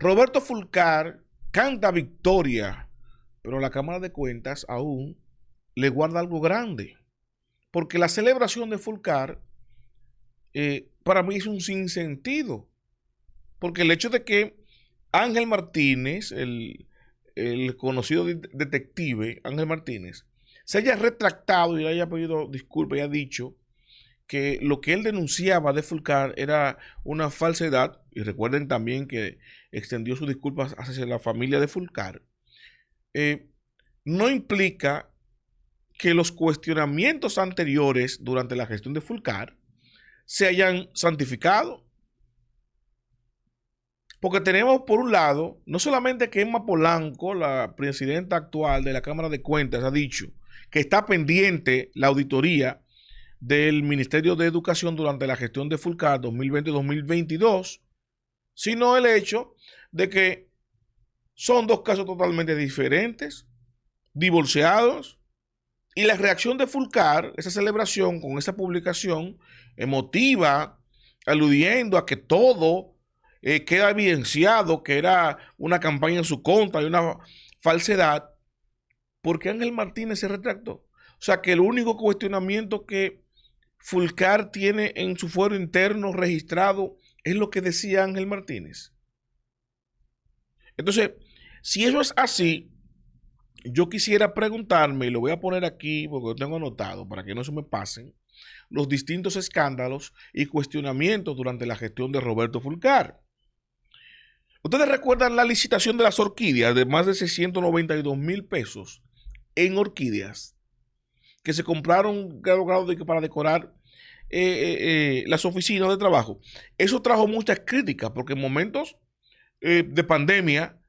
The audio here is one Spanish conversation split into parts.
Roberto Fulcar canta victoria, pero la Cámara de Cuentas aún le guarda algo grande, porque la celebración de Fulcar para mí es un sinsentido, porque el hecho de que Ángel Martínez, el conocido detective Ángel Martínez, se haya retractado y le haya pedido disculpas y ha dicho que lo que él denunciaba de Fulcar era una falsedad, y recuerden también que extendió sus disculpas hacia la familia de Fulcar, no implica que los cuestionamientos anteriores durante la gestión de Fulcar se hayan santificado. Porque tenemos por un lado, no solamente que Emma Polanco, la presidenta actual de la Cámara de Cuentas, ha dicho que está pendiente la auditoría del Ministerio de Educación durante la gestión de Fulcar 2020-2022, sino el hecho de que son dos casos totalmente diferentes, divorciados, y la reacción de Fulcar, esa celebración con esa publicación emotiva, aludiendo a que todo queda evidenciado, que era una campaña en su contra y una falsedad, porque Ángel Martínez se retractó. O sea que el único cuestionamiento que Fulcar tiene en su fuero interno registrado es lo que decía Ángel Martínez. Entonces, si eso es así, yo quisiera preguntarme, y lo voy a poner aquí porque lo tengo anotado para que no se me pasen, los distintos escándalos y cuestionamientos durante la gestión de Roberto Fulcar. ¿Ustedes recuerdan la licitación de las orquídeas de más de 692,000 pesos en orquídeas que se compraron para decorar las oficinas de trabajo? Eso trajo muchas críticas porque en momentos de pandemia,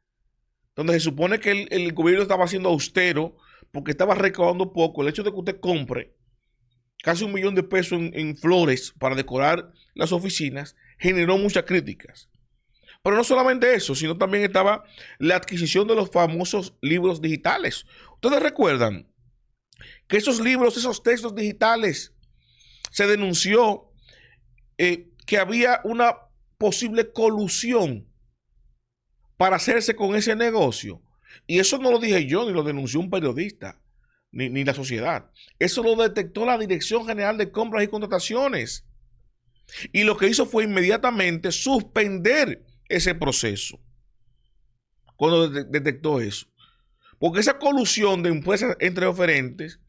donde se supone que el gobierno estaba siendo austero porque estaba recaudando poco, el hecho de que usted compre casi 1 millón de pesos en flores para decorar las oficinas generó muchas críticas. Pero no solamente eso, sino también estaba la adquisición de los famosos libros digitales. Ustedes recuerdan que esos libros, esos textos digitales, se denunció que había una posible colusión para hacerse con ese negocio. Y eso no lo dije yo, ni lo denunció un periodista, ni la sociedad. Eso lo detectó la Dirección General de Compras y Contrataciones. Y lo que hizo fue inmediatamente suspender ese proceso cuando detectó eso. Porque esa colusión de empresas entre oferentes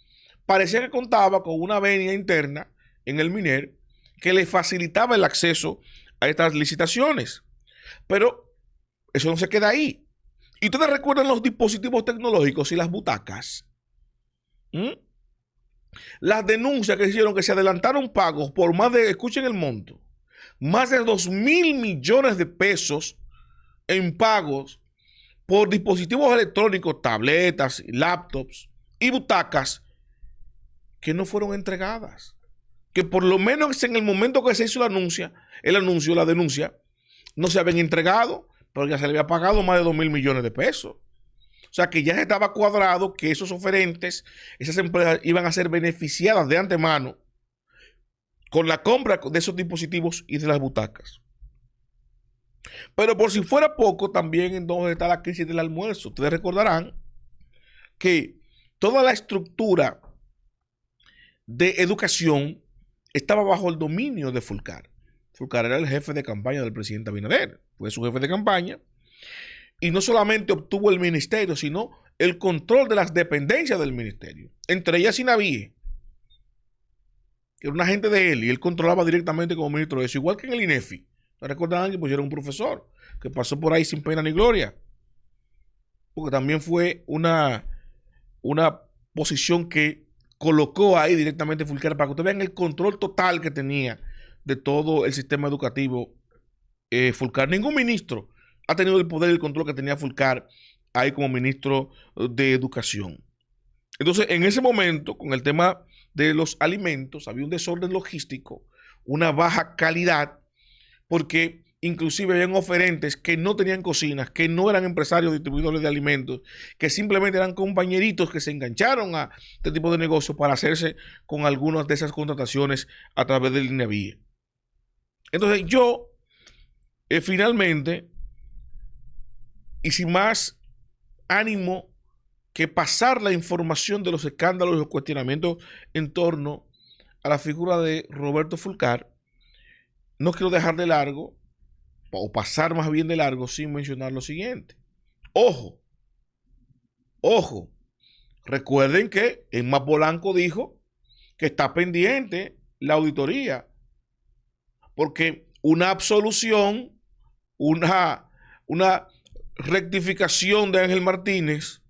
parecía que contaba con una venia interna en el MINER que le facilitaba el acceso a estas licitaciones. Pero eso no se queda ahí. ¿Y ustedes recuerdan los dispositivos tecnológicos y las butacas? Las denuncias que hicieron que se adelantaron pagos por más de, escuchen el monto, más de 2,000 millones de pesos en pagos por dispositivos electrónicos, tabletas, laptops y butacas que no fueron entregadas. Que por lo menos en el momento que se hizo la denuncia, no se habían entregado, pero ya se le había pagado más de 2,000 millones de pesos. O sea que ya estaba cuadrado que esos oferentes, esas empresas iban a ser beneficiadas de antemano con la compra de esos dispositivos y de las butacas. Pero por si fuera poco, también entonces está la crisis del almuerzo. Ustedes recordarán que toda la estructura de educación estaba bajo el dominio de Fulcar. Fulcar era el jefe de campaña del presidente Abinader, fue su jefe de campaña, y no solamente obtuvo el ministerio, sino el control de las dependencias del ministerio, entre ellas Sinaví, que era un agente de él, y él controlaba directamente como ministro de eso, igual que en el INEFI. ¿No recordarán que pusieron un profesor que pasó por ahí sin pena ni gloria? Porque también fue una posición que colocó ahí directamente Fulcar para que ustedes vean el control total que tenía de todo el sistema educativo Fulcar. Ningún ministro ha tenido el poder y el control que tenía Fulcar ahí como ministro de Educación. Entonces, en ese momento, con el tema de los alimentos, había un desorden logístico, una baja calidad, porque inclusive habían oferentes que no tenían cocinas, que no eran empresarios distribuidores de alimentos, que simplemente eran compañeritos que se engancharon a este tipo de negocios para hacerse con algunas de esas contrataciones a través del INAVIE. Entonces yo finalmente y sin más ánimo que pasar la información de los escándalos y los cuestionamientos en torno a la figura de Roberto Fulcar, no quiero dejar de largo, o pasar más bien de largo, sin mencionar lo siguiente. Ojo, ojo, recuerden que Emma Polanco dijo que está pendiente la auditoría, porque una absolución, una rectificación de Ángel Martínez,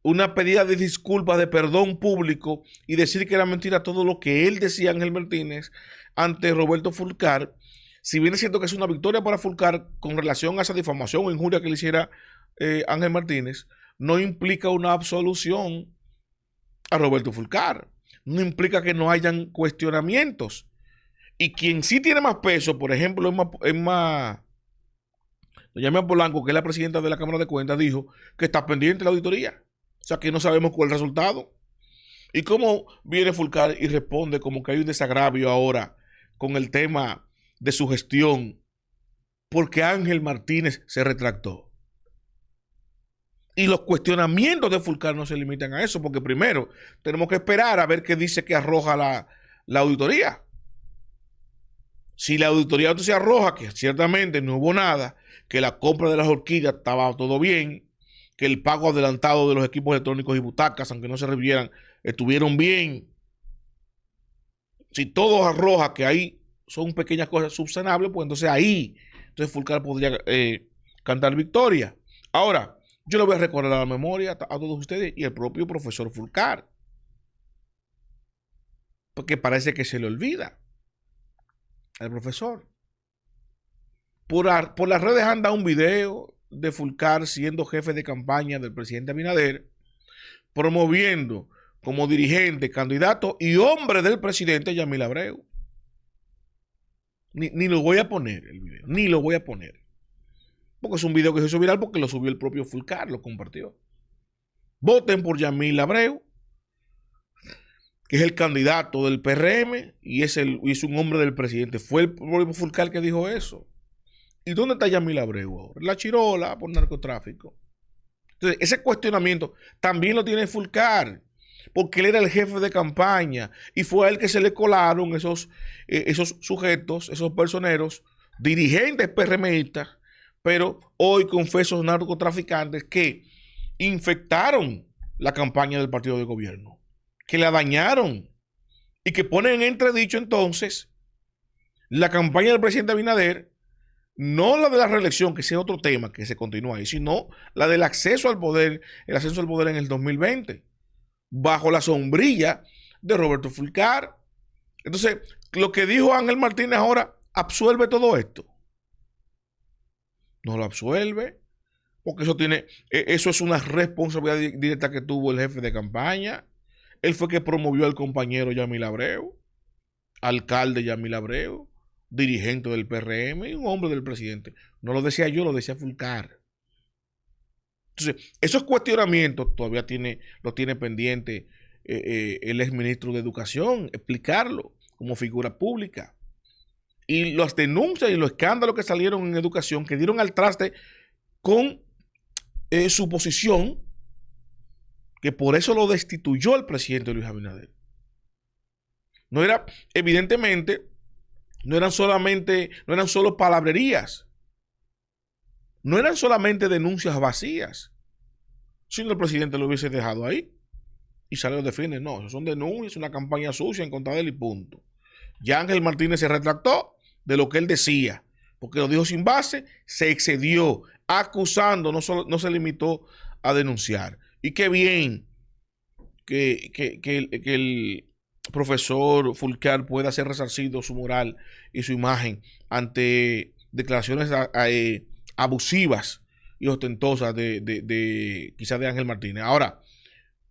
una pedida de disculpas, de perdón público y decir que era mentira todo lo que él decía, Ángel Martínez, ante Roberto Fulcar, si bien es cierto que es una victoria para Fulcar con relación a esa difamación o injuria que le hiciera Ángel Martínez, no implica una absolución a Roberto Fulcar, no implica que no hayan cuestionamientos. Y quien sí tiene más peso, por ejemplo, Emma Polanco, que es la presidenta de la Cámara de Cuentas, dijo que está pendiente de la auditoría. O sea, que no sabemos cuál es el resultado. Y cómo viene Fulcar y responde como que hay un desagravio ahora con el tema de su gestión, porque Ángel Martínez se retractó. Y los cuestionamientos de Fulcar no se limitan a eso, porque primero tenemos que esperar a ver qué dice que arroja la auditoría. Si la auditoría entonces arroja que ciertamente no hubo nada, que la compra de las horquillas estaba todo bien, que el pago adelantado de los equipos electrónicos y butacas, aunque no se revieran, estuvieron bien. Si todo arroja que ahí son pequeñas cosas subsanables, pues entonces ahí, entonces Fulcar podría cantar victoria. Ahora, yo le voy a recordar a la memoria a todos ustedes y al propio profesor Fulcar, porque parece que se le olvida al profesor. Por las redes anda un video de Fulcar siendo jefe de campaña del presidente Abinader, promoviendo como dirigente, candidato y hombre del presidente Yamil Abreu. Ni lo voy a poner el video, ni lo voy a poner. Porque es un video que se hizo viral porque lo subió el propio Fulcar, lo compartió. Voten por Yamil Abreu, que es el candidato del PRM y es un hombre del presidente. Fue el propio Fulcar que dijo eso. ¿Y dónde está Yamil Abreu ahora? La chirola por narcotráfico. Entonces, ese cuestionamiento también lo tiene Fulcar, porque él era el jefe de campaña y fue a él que se le colaron esos sujetos, esos personeros, dirigentes PRMistas, pero hoy confesos narcotraficantes que infectaron la campaña del partido de gobierno, que la dañaron y que ponen en entredicho entonces la campaña del presidente Abinader, no la de la reelección, que sea otro tema que se continúa ahí, sino la del acceso al poder, el ascenso al poder en el 2020, bajo la sombrilla de Roberto Fulcar. Entonces, lo que dijo Ángel Martínez ahora absuelve todo esto. No lo absuelve, porque eso es una responsabilidad directa que tuvo el jefe de campaña. Él fue que promovió al compañero Yamil Abreu, alcalde Yamil Abreu, dirigente del PRM y un hombre del presidente. No lo decía yo, lo decía Fulcar. Entonces, esos cuestionamientos todavía lo tiene pendiente el exministro de Educación, explicarlo como figura pública. Y las denuncias y los escándalos que salieron en educación, que dieron al traste con su posición, que por eso lo destituyó el presidente Luis Abinader. No era, evidentemente, no eran solo palabrerías, no eran solamente denuncias vacías, sino el presidente lo hubiese dejado ahí y salió a defender. No, eso son denuncias, una campaña sucia en contra de él y punto. Ya Ángel Martínez se retractó de lo que él decía, porque lo dijo sin base, se excedió, acusando, no se limitó a denunciar. Y qué bien que el profesor Fulcar pueda ser resarcido su moral y su imagen ante declaraciones abusivas y ostentosas quizás de Ángel Martínez. Ahora,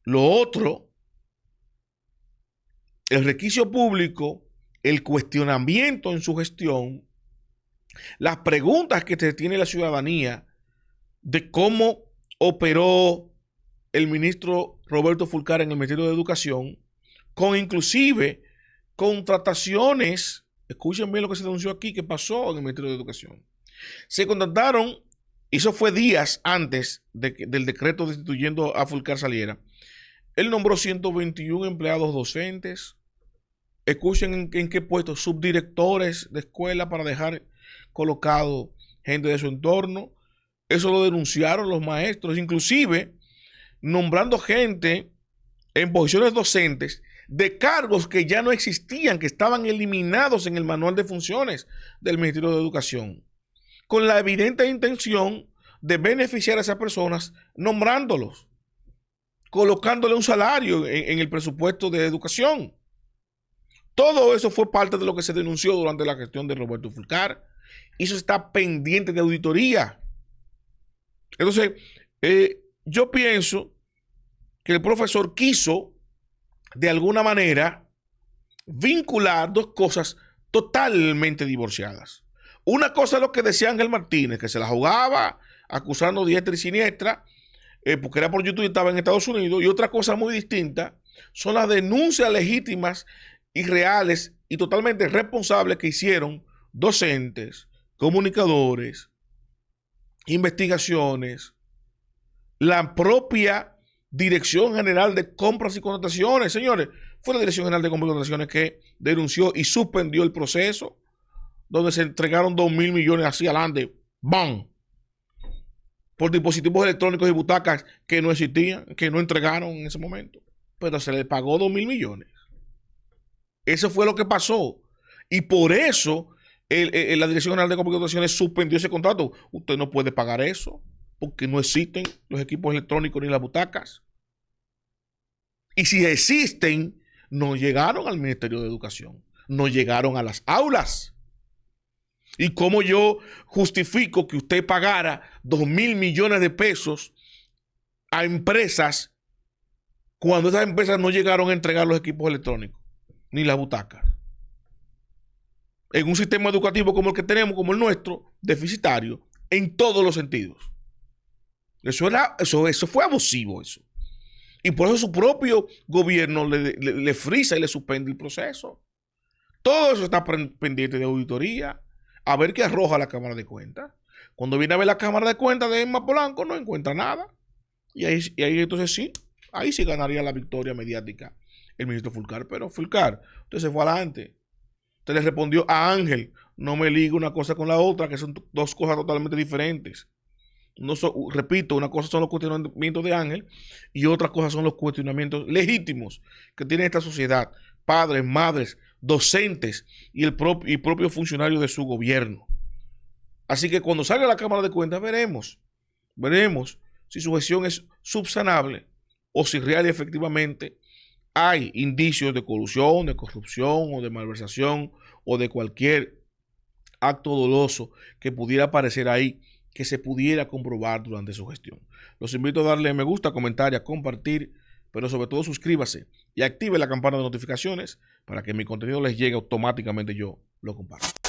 lo otro, el requisito público, el cuestionamiento en su gestión, las preguntas que tiene la ciudadanía de cómo operó el ministro Roberto Fulcar en el Ministerio de Educación, con inclusive contrataciones. Escuchen bien lo que se denunció aquí, que pasó en el Ministerio de Educación. Se contrataron eso fue días antes del decreto destituyendo a Fulcar saliera. Él nombró 121 empleados docentes. Escuchen en qué puestos, subdirectores de escuela para dejar colocado gente de su entorno. Eso lo denunciaron los maestros, inclusive nombrando gente en posiciones docentes de cargos que ya no existían, que estaban eliminados en el manual de funciones del Ministerio de Educación, con la evidente intención de beneficiar a esas personas nombrándolos, colocándole un salario en el presupuesto de educación. Todo eso fue parte de lo que se denunció durante la gestión de Roberto Fulcar. Y eso está pendiente de auditoría. Entonces, yo pienso que el profesor quiso, de alguna manera, vincular dos cosas totalmente divorciadas. Una cosa es lo que decía Ángel Martínez, que se la jugaba acusando diestra y siniestra, porque era por YouTube y estaba en Estados Unidos, y otra cosa muy distinta son las denuncias legítimas y reales y totalmente responsables que hicieron docentes, comunicadores, investigaciones, la propia Dirección General de Compras y Contrataciones. Señores, fue la Dirección General de Compras y Contrataciones que denunció y suspendió el proceso, donde se entregaron 2.000 millones así adelante, ¡bam!, por dispositivos electrónicos y butacas que no existían, que no entregaron en ese momento, pero se le pagó 2.000 millones. Eso fue lo que pasó. Y por eso la Dirección General de Compras y Contrataciones suspendió ese contrato. Usted no puede pagar eso porque no existen los equipos electrónicos ni las butacas. Y si existen, no llegaron al Ministerio de Educación, no llegaron a las aulas. ¿Y cómo yo justifico que usted pagara 2.000 millones de pesos a empresas cuando esas empresas no llegaron a entregar los equipos electrónicos ni las butacas? En un sistema educativo como el que tenemos, como el nuestro, deficitario, en todos los sentidos. Eso fue abusivo, eso. Y por eso su propio gobierno le frisa y le suspende el proceso. Todo eso está pendiente de auditoría. A ver qué arroja la Cámara de Cuentas. Cuando viene a ver la Cámara de Cuentas de Emma Polanco, no encuentra nada. Y ahí entonces sí, ahí sí ganaría la victoria mediática el ministro Fulcar. Pero Fulcar, usted se fue adelante. Usted le respondió a Ángel, no me ligue una cosa con la otra, que son dos cosas totalmente diferentes. No repito, una cosa son los cuestionamientos de Ángel y otra cosa son los cuestionamientos legítimos que tiene esta sociedad, padres, madres, docentes y el propio funcionario de su gobierno. Así que cuando salga la Cámara de Cuentas veremos si su gestión es subsanable o si real y efectivamente hay indicios de colusión, de corrupción o de malversación o de cualquier acto doloso que pudiera aparecer ahí, que se pudiera comprobar durante su gestión. Los invito a darle me gusta, comentar, a compartir, pero sobre todo suscríbase y active la campana de notificaciones para que mi contenido les llegue automáticamente, yo lo comparto.